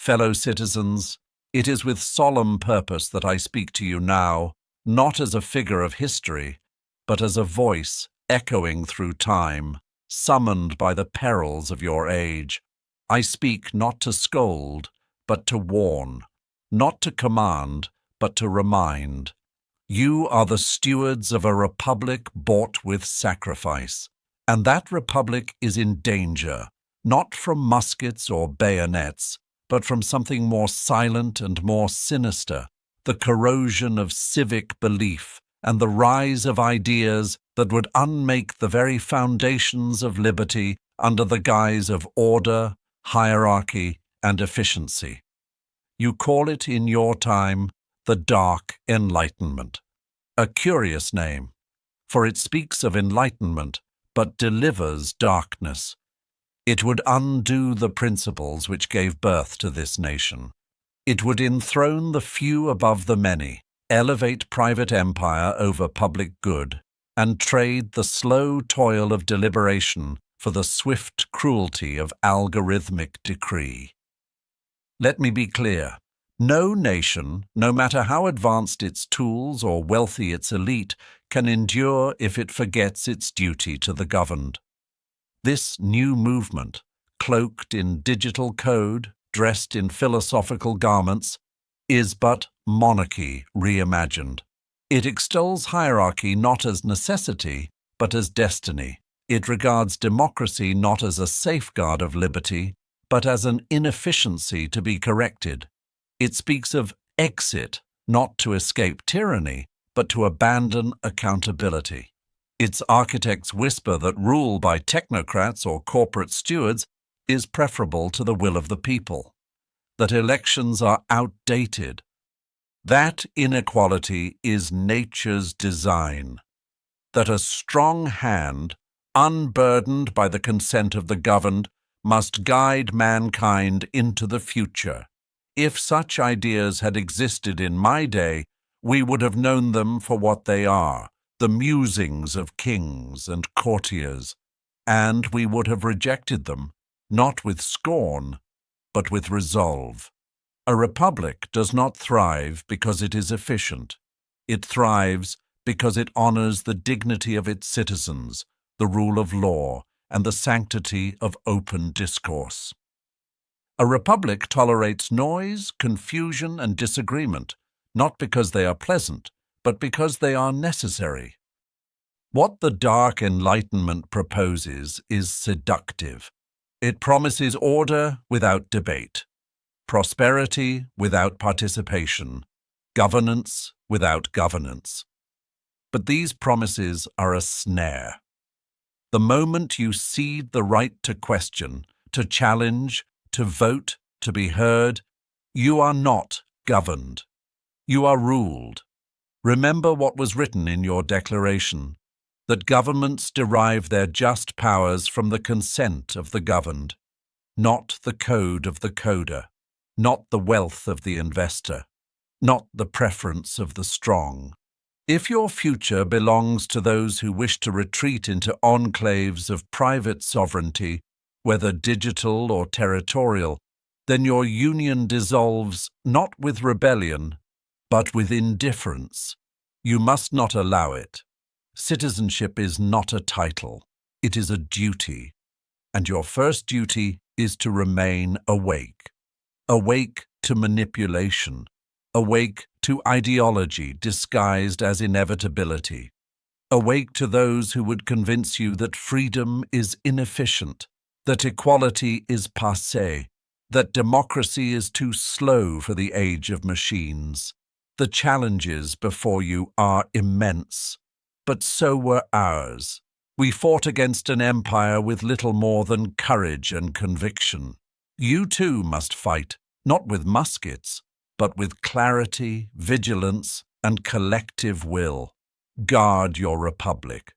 Fellow citizens, it is with solemn purpose that I speak to you now, not as a figure of history, but as a voice echoing through time, summoned by the perils of your age. I speak not to scold, but to warn, not to command, but to remind. You are the stewards of a republic bought with sacrifice, and that republic is in danger, not from muskets or bayonets, but from something more silent and more sinister, the corrosion of civic belief and the rise of ideas that would unmake the very foundations of liberty under the guise of order, hierarchy, and efficiency. You call it in your time the Dark Enlightenment. A curious name, for it speaks of enlightenment, but delivers darkness. It would undo the principles which gave birth to this nation. It would enthrone the few above the many, elevate private empire over public good, and trade the slow toil of deliberation for the swift cruelty of algorithmic decree. Let me be clear. No nation, no matter how advanced its tools or wealthy its elite, can endure if it forgets its duty to the governed. This new movement, cloaked in digital code, dressed in philosophical garments, is but monarchy reimagined. It extols hierarchy not as necessity, but as destiny. It regards democracy not as a safeguard of liberty, but as an inefficiency to be corrected. It speaks of exit, not to escape tyranny, but to abandon accountability. Its architects whisper that rule by technocrats or corporate stewards is preferable to the will of the people, that elections are outdated. That inequality is nature's design, that a strong hand, unburdened by the consent of the governed, must guide mankind into the future. If such ideas had existed in my day, we would have known them for what they are, the musings of kings and courtiers, and we would have rejected them, not with scorn, but with resolve. A republic does not thrive because it is efficient. It thrives because it honors the dignity of its citizens, the rule of law, and the sanctity of open discourse. A republic tolerates noise, confusion, and disagreement, not because they are pleasant, but because they are necessary. What the Dark Enlightenment proposes is seductive. It promises order without debate, prosperity without participation, governance without governance. But these promises are a snare. The moment you cede the right to question, to challenge, to vote, to be heard, you are not governed. You are ruled. Remember what was written in your declaration, that governments derive their just powers from the consent of the governed, not the code of the coder, not the wealth of the investor, not the preference of the strong. If your future belongs to those who wish to retreat into enclaves of private sovereignty, whether digital or territorial, then your union dissolves not with rebellion, but with indifference. You must not allow it. Citizenship is not a title, it is a duty, and your first duty is to remain awake. Awake to manipulation, awake to ideology disguised as inevitability, awake to those who would convince you that freedom is inefficient, that equality is passé, that democracy is too slow for the age of machines. The challenges before you are immense. But so were ours. We fought against an empire with little more than courage and conviction. You too must fight, not with muskets, but with clarity, vigilance, and collective will. Guard your republic,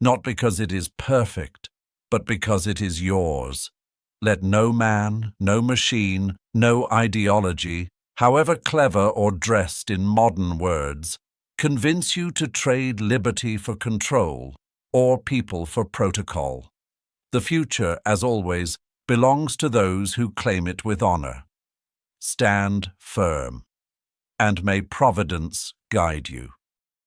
not because it is perfect, but because it is yours. Let no man, no machine, no ideology, however clever or dressed in modern words, convince you to trade liberty for control or people for protocol. The future, as always, belongs to those who claim it with honor. Stand firm, and may Providence guide you.